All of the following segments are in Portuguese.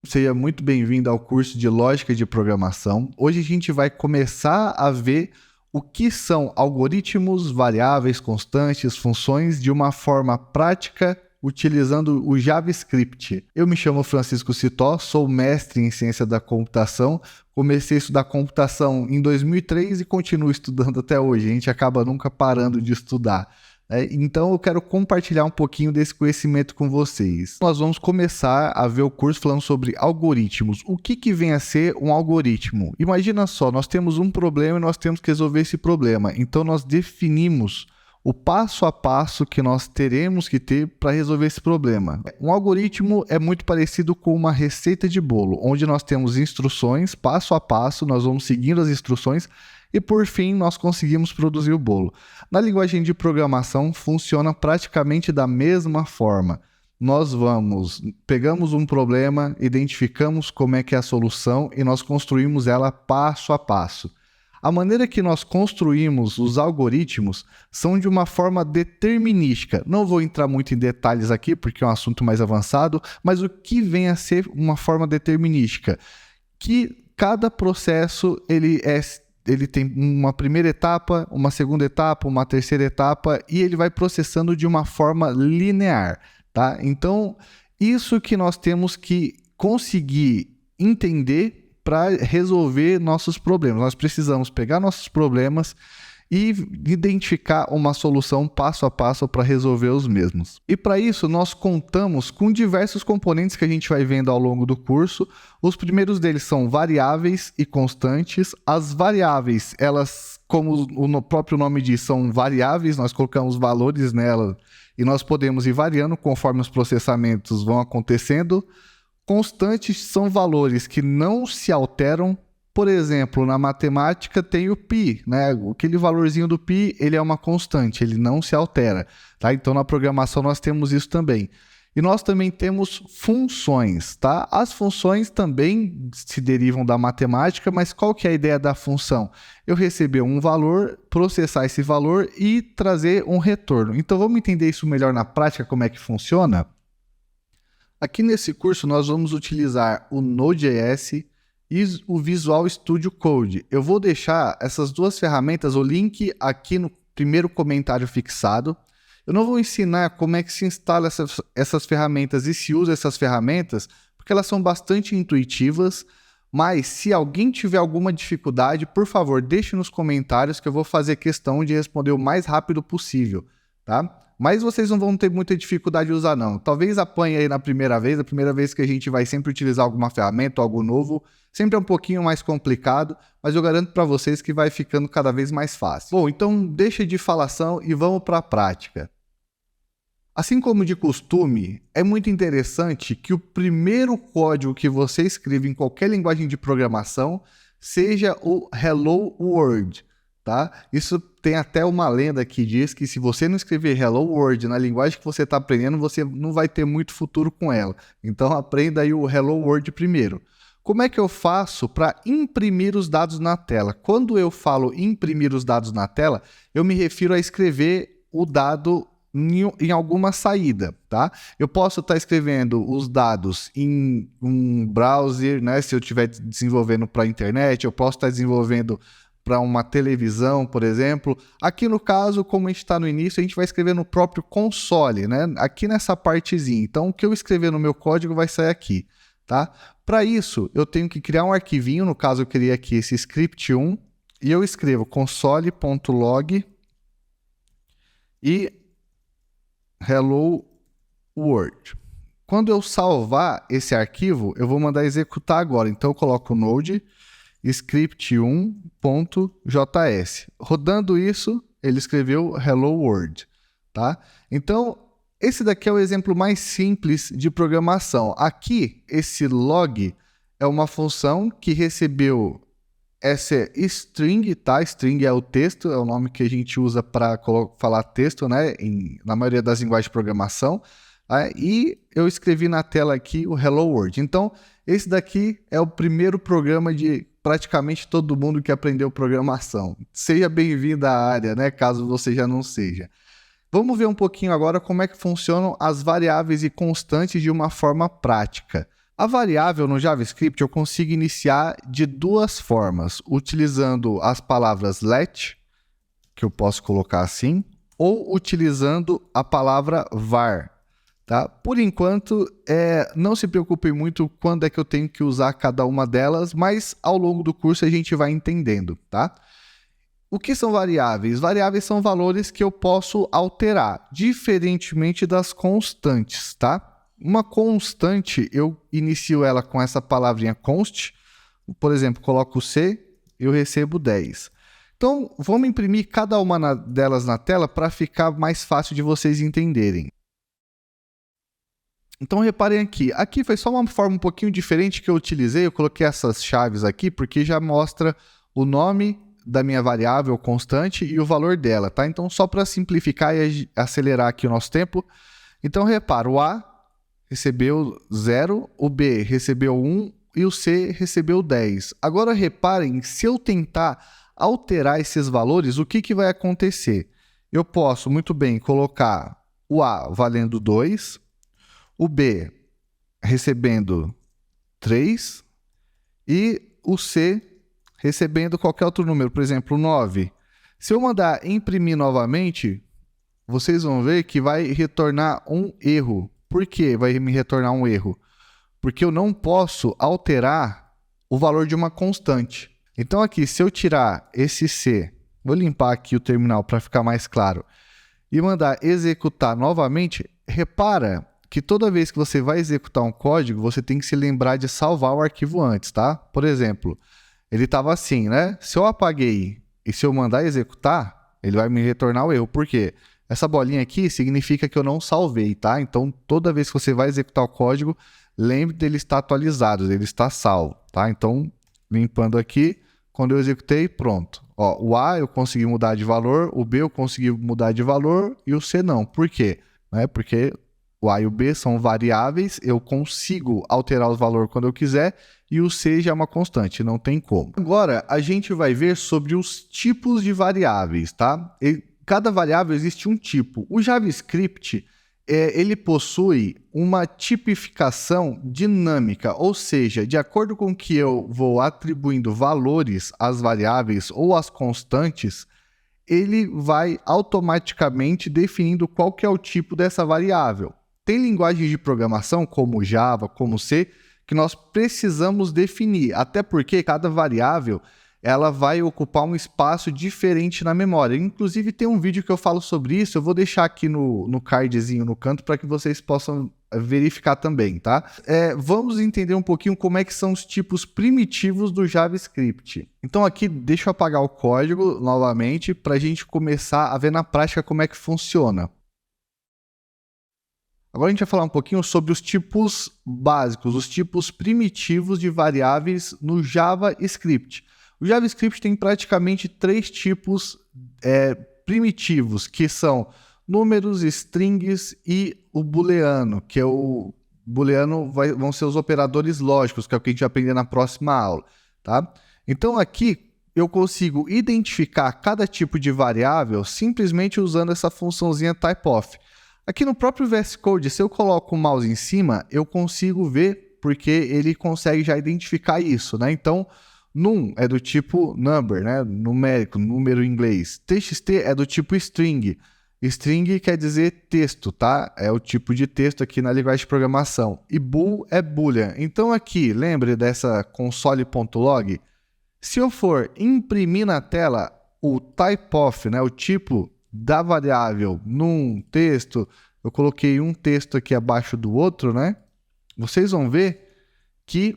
Seja muito bem-vindo ao curso de Lógica de Programação. Hoje a gente vai começar a ver o que são algoritmos, variáveis, constantes, funções de uma forma prática utilizando o JavaScript. Eu me chamo Francisco Citó, sou mestre em ciência da computação. Comecei a estudar computação em 2003 e continuo estudando até hoje. A gente acaba nunca parando de estudar. Então eu quero compartilhar um pouquinho desse conhecimento com vocês. Nós vamos começar a ver o curso falando sobre algoritmos. O que vem a ser um algoritmo? Imagina só, nós temos um problema e nós temos que resolver esse problema. Então nós definimos o passo a passo que nós teremos que ter para resolver esse problema. Um algoritmo é muito parecido com uma receita de bolo, onde nós temos instruções passo a passo, nós vamos seguindo as instruções e por fim nós conseguimos produzir o bolo. Na linguagem de programação funciona praticamente da mesma forma. Nós pegamos um problema, identificamos como é que é a solução e nós construímos ela passo a passo. A maneira que nós construímos os algoritmos são de uma forma determinística. Não vou entrar muito em detalhes aqui porque é um assunto mais avançado, mas o que vem a ser uma forma determinística? Que cada processo ele tem uma primeira etapa, uma segunda etapa, uma terceira etapa e ele vai processando de uma forma linear, tá? Então, isso que nós temos que conseguir entender para resolver nossos problemas. Nós precisamos pegar nossos problemas e identificar uma solução passo a passo para resolver os mesmos. E para isso, nós contamos com diversos componentes que a gente vai vendo ao longo do curso. Os primeiros deles são variáveis e constantes. As variáveis, elas, como o próprio nome diz, são variáveis, nós colocamos valores nelas e nós podemos ir variando conforme os processamentos vão acontecendo. Constantes são valores que não se alteram. Por exemplo, na matemática tem o π, né? Aquele valorzinho do π, ele é uma constante, ele não se altera, tá? Então na programação nós temos isso também. E nós também temos funções, tá? As funções também se derivam da matemática, mas qual que é a ideia da função? Eu receber um valor, processar esse valor e trazer um retorno. Então vamos entender isso melhor na prática, como é que funciona? Aqui nesse curso nós vamos utilizar o Node.js e o Visual Studio Code. Eu vou deixar essas duas ferramentas, o link aqui no primeiro comentário fixado. Eu não vou ensinar como é que se instala essas ferramentas e se usa essas ferramentas, porque elas são bastante intuitivas, mas se alguém tiver alguma dificuldade, por favor, deixe nos comentários que eu vou fazer questão de responder o mais rápido possível, tá? Mas vocês não vão ter muita dificuldade de usar, não. Talvez apanhe aí na primeira vez que a gente vai sempre utilizar alguma ferramenta, algo novo. Sempre é um pouquinho mais complicado, mas eu garanto para vocês que vai ficando cada vez mais fácil. Bom, então deixa de falação e vamos para a prática. Assim como de costume, é muito interessante que o primeiro código que você escreve em qualquer linguagem de programação seja o Hello World. Tá? Isso tem até uma lenda que diz que se você não escrever Hello World na linguagem que você está aprendendo, você não vai ter muito futuro com ela. Então aprenda aí o Hello World primeiro. Como é que eu faço para imprimir os dados na tela? Quando eu falo imprimir os dados na tela, eu me refiro a escrever o dado em alguma saída, tá? Eu posso estar escrevendo os dados em um browser, né? Se eu estiver desenvolvendo para a internet, eu posso estar desenvolvendo para uma televisão, por exemplo. Aqui no caso, como a gente está no início, a gente vai escrever no próprio console, né? Aqui nessa partezinha. Então, o que eu escrever no meu código vai sair aqui, tá? Para isso, eu tenho que criar um arquivinho, no caso eu criei aqui esse script1, e eu escrevo console.log e hello world. Quando eu salvar esse arquivo, eu vou mandar executar agora. Então, eu coloco node script1.js. Rodando isso, ele escreveu Hello World, tá? Então, esse daqui é o exemplo mais simples de programação. Aqui, esse log é uma função que recebeu essa string, tá? String é o texto, é o nome que a gente usa para falar texto, né? Na maioria das linguagens de programação. E eu escrevi na tela aqui o Hello World. Então, esse daqui é o primeiro programa de praticamente todo mundo que aprendeu programação. Seja bem-vindo à área, né? Caso você já não seja. Vamos ver um pouquinho agora como é que funcionam as variáveis e constantes de uma forma prática, A variável no JavaScript eu consigo iniciar de duas formas, utilizando as palavras let, que eu posso colocar assim, ou utilizando a palavra var. Tá? Por enquanto, não se preocupem muito quando é que eu tenho que usar cada uma delas, mas ao longo do curso a gente vai entendendo. Tá? O que são variáveis? Variáveis são valores que eu posso alterar, diferentemente das constantes. Tá? Uma constante, eu inicio ela com essa palavrinha const. Por exemplo, coloco C, eu recebo 10. Então, vamos imprimir cada uma delas na tela para ficar mais fácil de vocês entenderem. Então, reparem aqui. Aqui foi só uma forma um pouquinho diferente que eu utilizei. Eu coloquei essas chaves aqui porque já mostra o nome da minha variável constante e o valor dela. Tá? Então, só para simplificar e acelerar aqui o nosso tempo. Então, repara, o A recebeu 0, o B recebeu 1 e o C recebeu 10. Agora reparem, se eu tentar alterar esses valores, o que vai acontecer? Eu posso muito bem colocar o A valendo 2, o B recebendo 3 e o C recebendo qualquer outro número, por exemplo, 9. Se eu mandar imprimir novamente, vocês vão ver que vai retornar um erro. Por que vai me retornar um erro? Porque eu não posso alterar o valor de uma constante. Então aqui, se eu tirar esse C, vou limpar aqui o terminal para ficar mais claro, e mandar executar novamente, repara que toda vez que você vai executar um código, você tem que se lembrar de salvar o arquivo antes, tá? Por exemplo, ele estava assim, né? Se eu apaguei e se eu mandar executar, ele vai me retornar o erro. Por quê? Essa bolinha aqui significa que eu não salvei, tá? Então, toda vez que você vai executar o código, lembre dele estar atualizado, ele está salvo, tá? Então, limpando aqui, quando eu executei, pronto. Ó, o A eu consegui mudar de valor, o B eu consegui mudar de valor e o C não. Por quê? Porque o A e o B são variáveis, eu consigo alterar o valor quando eu quiser e o C já é uma constante, não tem como. Agora, a gente vai ver sobre os tipos de variáveis, tá? Cada variável existe um tipo. O JavaScript, ele possui uma tipificação dinâmica, ou seja, de acordo com que eu vou atribuindo valores às variáveis ou às constantes, ele vai automaticamente definindo qual que é o tipo dessa variável. Tem linguagens de programação, como Java, como C, que nós precisamos definir, até porque cada variável ela vai ocupar um espaço diferente na memória. Inclusive, tem um vídeo que eu falo sobre isso, eu vou deixar aqui no cardzinho no canto para que vocês possam verificar também, tá? Vamos entender um pouquinho como é que são os tipos primitivos do JavaScript. Então aqui, deixa eu apagar o código novamente para a gente começar a ver na prática como é que funciona. Agora a gente vai falar um pouquinho sobre os tipos básicos, os tipos primitivos de variáveis no JavaScript. O JavaScript tem praticamente 3 tipos primitivos, que são números, strings e o booleano, que é o booleano vão ser os operadores lógicos, que é o que a gente vai aprender na próxima aula. Tá? Então aqui eu consigo identificar cada tipo de variável simplesmente usando essa funçãozinha typeof. Aqui no próprio VS Code, se eu coloco o mouse em cima, eu consigo ver, porque ele consegue já identificar isso, né? Então, num é do tipo number, né? Numérico, número em inglês. TXT é do tipo string. String quer dizer texto, tá? É o tipo de texto aqui na linguagem de programação. E bool é boolean. Então aqui, lembre dessa console.log? Se eu for imprimir na tela o typeof, né? O tipo da variável num texto, eu coloquei um texto aqui abaixo do outro, né? Vocês vão ver que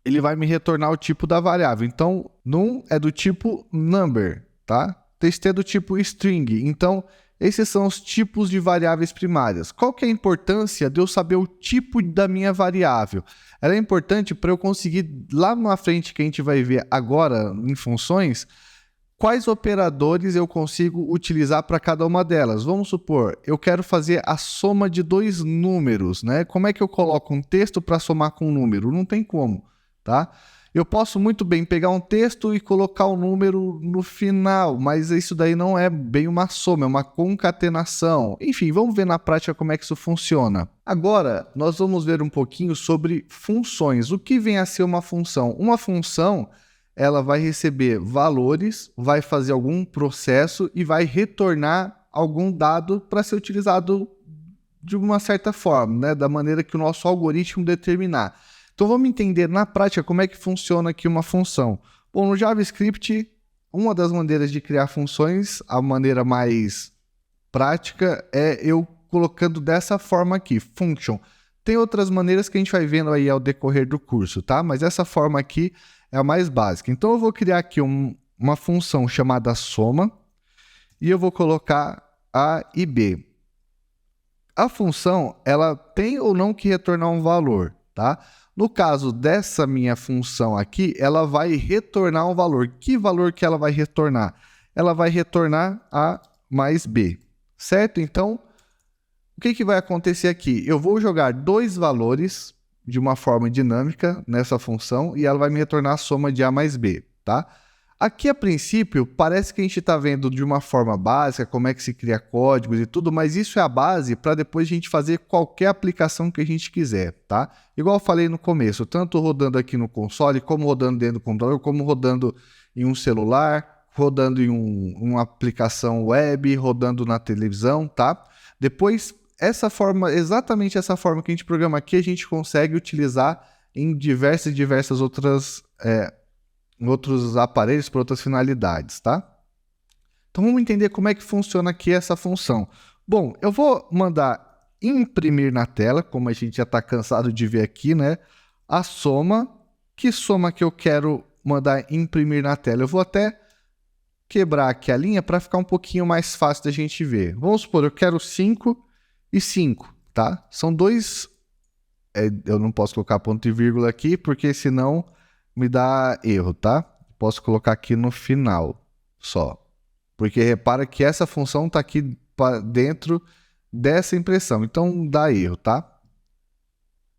ele vai me retornar o tipo da variável. Então, num é do tipo number, tá? TXT é do tipo string. Então, esses são os tipos de variáveis primárias. Qual que é a importância de eu saber o tipo da minha variável? Ela é importante para eu conseguir, lá na frente que a gente vai ver agora em funções, quais operadores eu consigo utilizar para cada uma delas. Vamos supor, eu quero fazer a soma de 2 números, né? Como é que eu coloco um texto para somar com um número? Não tem como, tá? Eu posso muito bem pegar um texto e colocar um número no final, mas isso daí não é bem uma soma, é uma concatenação. Enfim, vamos ver na prática como é que isso funciona. Agora, nós vamos ver um pouquinho sobre funções. O que vem a ser uma função? Uma função, ela vai receber valores, vai fazer algum processo e vai retornar algum dado para ser utilizado de uma certa forma, né? Da maneira que o nosso algoritmo determinar. Então vamos entender na prática como é que funciona aqui uma função. Bom, no JavaScript, uma das maneiras de criar funções, a maneira mais prática é eu colocando dessa forma aqui, function. Tem outras maneiras que a gente vai vendo aí ao decorrer do curso, tá? Mas essa forma aqui é a mais básica. Então eu vou criar aqui uma função chamada soma e eu vou colocar A e B. A função, ela tem ou não que retornar um valor, tá? No caso dessa minha função aqui, ela vai retornar um valor. Que valor que ela vai retornar? Ela vai retornar A mais B, certo? Então, o que vai acontecer aqui? Eu vou jogar dois valores de uma forma dinâmica nessa função e ela vai me retornar a soma de A mais B, tá? Aqui, a princípio, parece que a gente está vendo de uma forma básica como é que se cria códigos e tudo, mas isso é a base para depois a gente fazer qualquer aplicação que a gente quiser, tá? Igual eu falei no começo, tanto rodando aqui no console, como rodando dentro do computador, como rodando em um celular, rodando em uma aplicação web, rodando na televisão, tá? Depois, exatamente essa forma que a gente programa aqui, a gente consegue utilizar em diversas outras outros aparelhos para outras finalidades, tá? Então vamos entender como é que funciona aqui essa função. Bom, eu vou mandar imprimir na tela, como a gente já está cansado de ver aqui, né? A soma. Que soma que eu quero mandar imprimir na tela? Eu vou até quebrar aqui a linha para ficar um pouquinho mais fácil da gente ver. Vamos supor, eu quero 5 e 5, tá? São dois... eu não posso colocar ponto e vírgula aqui, porque senão me dá erro, tá? Posso colocar aqui no final só. Porque repara que essa função está aqui dentro dessa impressão. Então dá erro, tá?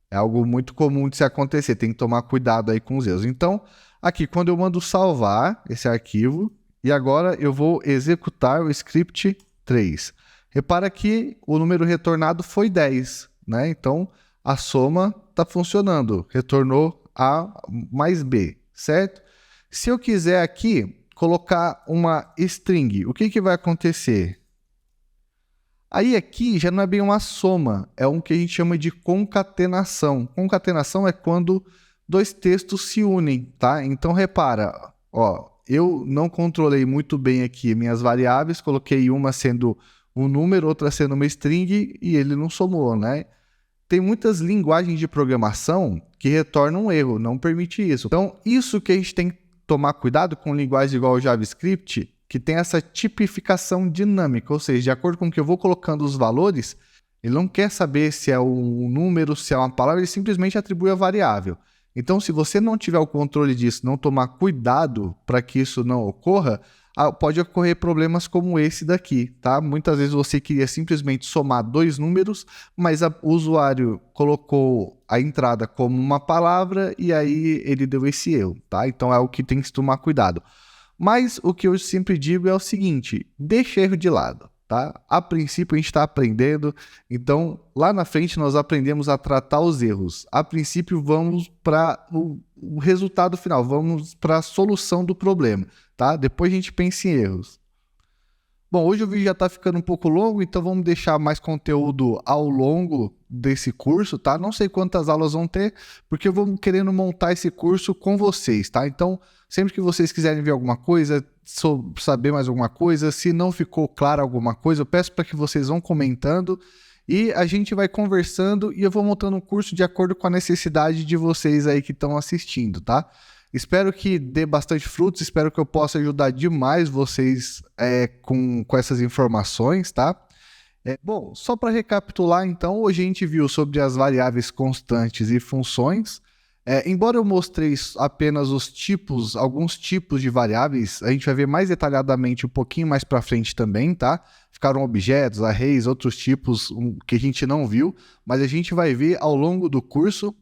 É algo muito comum de se acontecer. Tem que tomar cuidado aí com os erros. Então, aqui, quando eu mando salvar esse arquivo, e agora eu vou executar o script 3. Repara que o número retornado foi 10, né? Então, a soma está funcionando. Retornou A mais B, certo? Se eu quiser aqui colocar uma string, o que vai acontecer? Aí aqui já não é bem uma soma, é um que a gente chama de concatenação. Concatenação é quando dois textos se unem, tá? Então repara, ó, eu não controlei muito bem aqui minhas variáveis, coloquei uma sendo um número, outra sendo uma string e ele não somou, né? Tem muitas linguagens de programação que retornam um erro, não permite isso. Então, isso que a gente tem que tomar cuidado com linguagens igual ao JavaScript, que tem essa tipificação dinâmica, ou seja, de acordo com o que eu vou colocando os valores, ele não quer saber se é um número, se é uma palavra, ele simplesmente atribui a variável. Então, se você não tiver o controle disso, não tomar cuidado para que isso não ocorra, pode ocorrer problemas como esse daqui, tá? Muitas vezes você queria simplesmente somar dois números, mas o usuário colocou a entrada como uma palavra e aí ele deu esse erro, tá? Então é o que tem que se tomar cuidado. Mas o que eu sempre digo é o seguinte, deixa erro de lado, tá? A princípio a gente está aprendendo, então lá na frente nós aprendemos a tratar os erros. A princípio vamos para o resultado final, vamos para a solução do problema, tá? Depois a gente pensa em erros. Bom, hoje o vídeo já está ficando um pouco longo, então vamos deixar mais conteúdo ao longo desse curso, tá? Não sei quantas aulas vão ter, porque eu vou querendo montar esse curso com vocês, tá? Então, sempre que vocês quiserem ver alguma coisa, saber mais alguma coisa, se não ficou clara alguma coisa, eu peço para que vocês vão comentando e a gente vai conversando e eu vou montando um curso de acordo com a necessidade de vocês aí que estão assistindo, tá? Espero que dê bastante frutos, espero que eu possa ajudar demais vocês com essas informações, tá? Bom, só para recapitular, então, hoje a gente viu sobre as variáveis constantes e funções. Embora eu mostrei apenas alguns tipos de variáveis, a gente vai ver mais detalhadamente um pouquinho mais para frente também, tá? Ficaram objetos, arrays, outros tipos que a gente não viu, mas a gente vai ver ao longo do curso.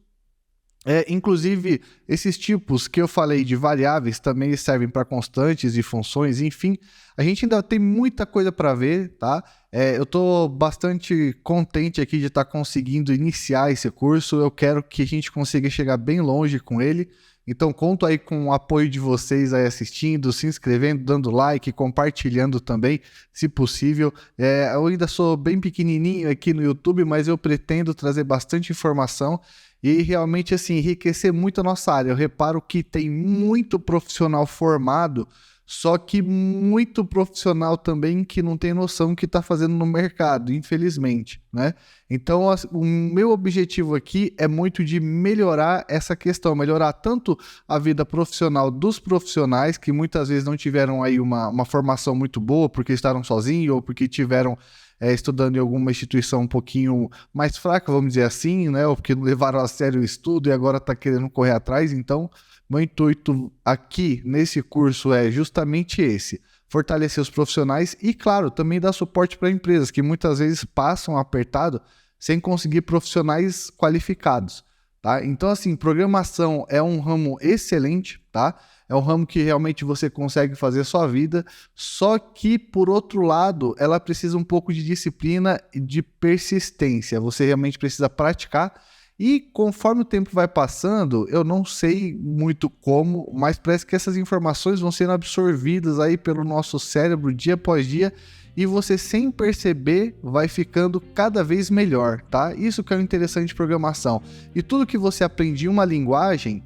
Inclusive, esses tipos que eu falei de variáveis também servem para constantes e funções, enfim, a gente ainda tem muita coisa para ver, tá? Eu estou bastante contente aqui de estar conseguindo iniciar esse curso, eu quero que a gente consiga chegar bem longe com ele, então conto aí com o apoio de vocês aí assistindo, se inscrevendo, dando like, compartilhando também, se possível. Eu ainda sou bem pequenininho aqui no YouTube, mas eu pretendo trazer bastante informação e realmente assim enriquecer muito a nossa área. Eu reparo que tem muito profissional formado, só que muito profissional também que não tem noção do que está fazendo no mercado, infelizmente, né? Então, o meu objetivo aqui é muito de melhorar essa questão, melhorar tanto a vida profissional dos profissionais, que muitas vezes não tiveram aí uma formação muito boa, porque estavam sozinhos ou porque tiveram estudando em alguma instituição um pouquinho mais fraca, vamos dizer assim, né? Ou porque não levaram a sério o estudo e agora está querendo correr atrás. Então, meu intuito aqui nesse curso é justamente esse: fortalecer os profissionais e, claro, também dar suporte para empresas que muitas vezes passam apertado sem conseguir profissionais qualificados, tá? Então, assim, programação é um ramo excelente, tá? É um ramo que realmente você consegue fazer sua vida, só que, por outro lado, ela precisa um pouco de disciplina e de persistência. Você realmente precisa praticar e, conforme o tempo vai passando, eu não sei muito como, mas parece que essas informações vão sendo absorvidas aí pelo nosso cérebro dia após dia e você, sem perceber, vai ficando cada vez melhor, tá? Isso que é o interessante de programação. E tudo que você aprende em uma linguagem,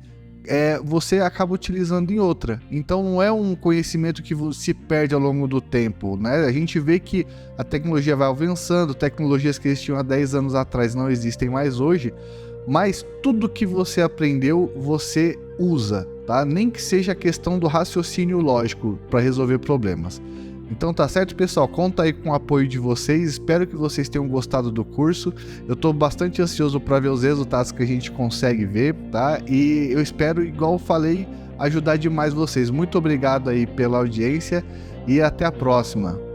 você acaba utilizando em outra. Então não é um conhecimento que se perde ao longo do tempo, né? A gente vê que a tecnologia vai avançando, tecnologias que existiam há 10 anos atrás não existem mais hoje, mas tudo que você aprendeu, você usa, tá? Nem que seja a questão do raciocínio lógico para resolver problemas. Então tá certo, pessoal? Conta aí com o apoio de vocês, espero que vocês tenham gostado do curso. Eu estou bastante ansioso para ver os resultados que a gente consegue ver, tá? E eu espero, igual eu falei, ajudar demais vocês. Muito obrigado aí pela audiência e até a próxima.